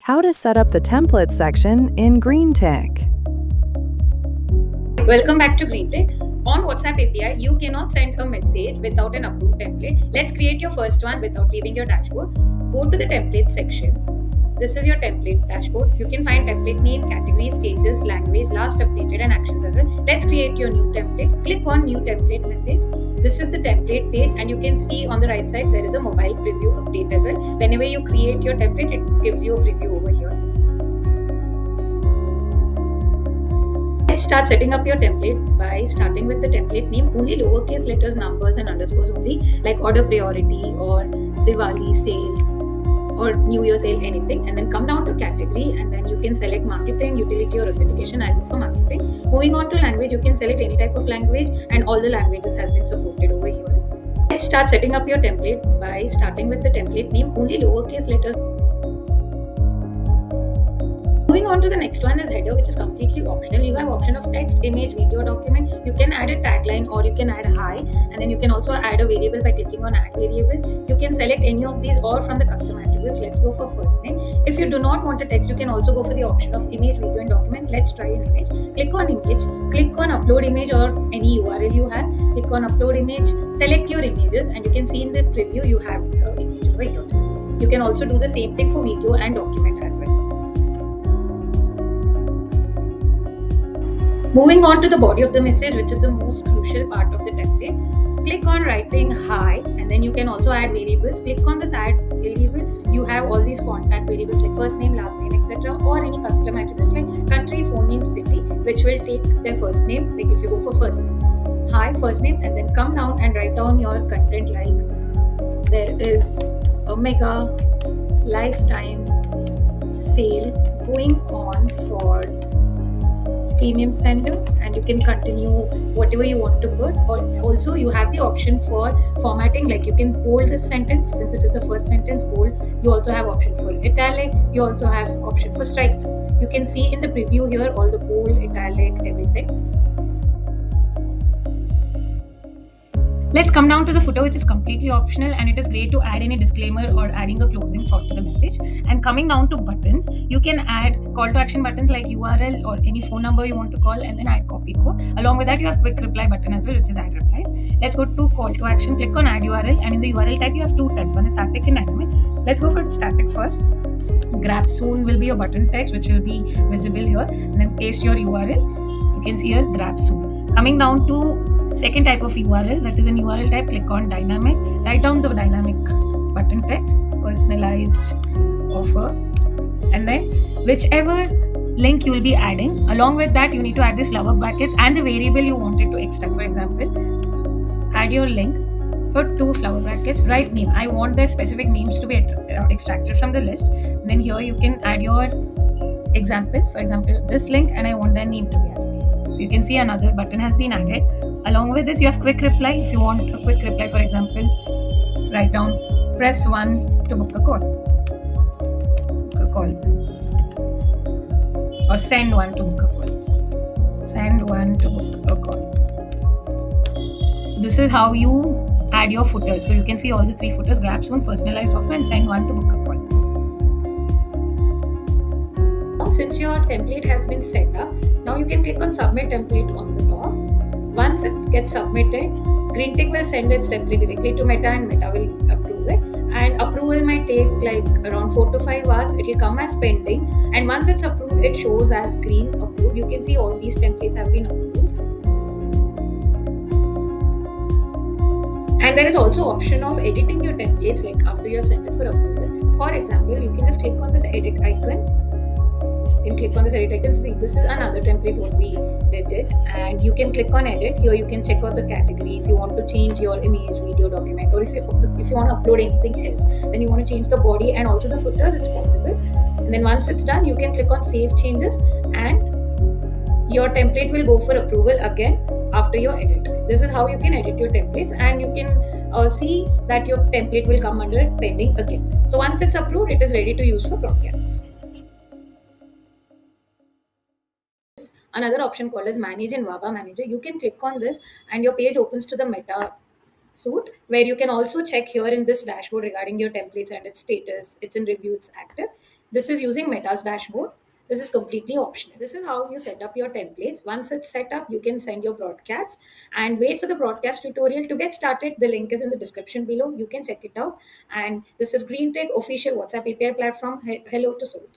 How to set up the template section in GreenTech. Welcome back to GreenTech. On WhatsApp API, you cannot send a message without an approved template. Let's create your first one without leaving your dashboard. Go to the template section. This is your template dashboard. You can find template name, category, status, language, last updated, and actions as well. Let's create your new template. Click on new template message. This is the template page, and you can see on the right side there is a mobile preview update as well. Whenever you create your template, it gives you a preview over here. Let's start setting up your template by starting with the template name. Only lowercase letters, numbers, and underscores only, like order priority or Diwali sale or New Year sale, anything. And then come down to category, and then you can select marketing, utility, or authentication. I'll go for marketing. Moving on to language, you can select any type of language, and all the languages has been supported over here. Let's start setting up your template by starting with the template name. Only lowercase letters. Moving on to the next one is header, which is completely optional. You have option of text, image, video, document. You can add a tagline or you can add hi, and then you can also add a variable by clicking on add variable. You can select any of these or from the custom attributes. Let's go for first name. If you do not want a text, you can also go for the option of image, video, and document. Let's try an image. Click on image, click on upload image or any URL you have. Click on upload image, select your images, and you can see in the preview you have an image over here. You can also do the same thing for video and document as well. Moving on to the body of the message, which is the most crucial part of the template. Click on writing hi, and then you can also add variables. Click on this add variable. You have all these contact variables like first name, last name, etc., or any custom attributes like country, phone name, city, which will take their first name. Like if you go for first name, hi, first name, and then come down and write down your content like there is a mega lifetime sale going on for premium sender, and you can continue whatever you want to put. Or also you have the option for formatting, like you can bold this sentence since it is the first sentence, bold. You also have option for italic. You also have option for strike through. You can see in the preview here all the bold, italic, everything. Let's come down to the footer, which is completely optional, and it is great to add any disclaimer or adding a closing thought to the message. And coming down to buttons, you can add call to action buttons like URL or any phone number you want to call, and then add copy code. Along with that, you have quick reply button as well, which is add replies. Let's go to call to action, click on add URL, and in the URL type, you have two types. One is static and dynamic. Let's go for static first. Grab soon will be your button text, which will be visible here, and then paste your URL. You can see here grab soon. Coming down to second type of URL, that is an URL type, click on dynamic, write down the dynamic button text, personalized offer, and then whichever link you will be adding. Along with that, you need to add this flower brackets and the variable you wanted to extract. For example, add your link, put two flower brackets, write name. I want the specific names to be extracted from the list. And then here you can add your example, for example, this link, and I want their name to be added. So you can see another button has been added. Along with this, you have quick reply. If you want a quick reply, for example, write down press 1 to book a call. Or send 1 to book a call. Send 1 to book a call. So this is how you add your footers. So you can see all the three footers: grab soon, personalized offer, and send 1 to book a call. Since your template has been set up, now you can click on submit template on the top. Once it gets submitted, GreenTech will send its template directly to Meta, and Meta will approve it. And approval might take like around 4 to 5 hours. It will come as pending, and once it's approved, it shows as green approved. You can see all these templates have been approved. And there is also option of editing your templates, like after you have sent it for approval. For example, you can just click on this edit icon. You can click on this edit icon. See, this is another template what we did it, and you can click on edit. Here you can check out the category if you want to change your image, video, document, or if you want to upload anything else. Then you want to change the body and also the footers. It's possible. And then once it's done, you can click on save changes, and your template will go for approval again after your edit. This is how you can edit your templates, and you can see that your template will come under pending again. So once it's approved, it is ready to use for broadcasts. Another option called as manage in Waba Manager. You can click on this and your page opens to the Meta suit, where you can also check here in this dashboard regarding your templates and its status. It's in review, it's active. This is using Meta's dashboard. This is completely optional. This is how you set up your templates. Once it's set up, you can send your broadcasts and wait for the broadcast tutorial to get started. The link is in the description below. You can check it out. And this is Green Tech official WhatsApp API platform. Hello to Soul.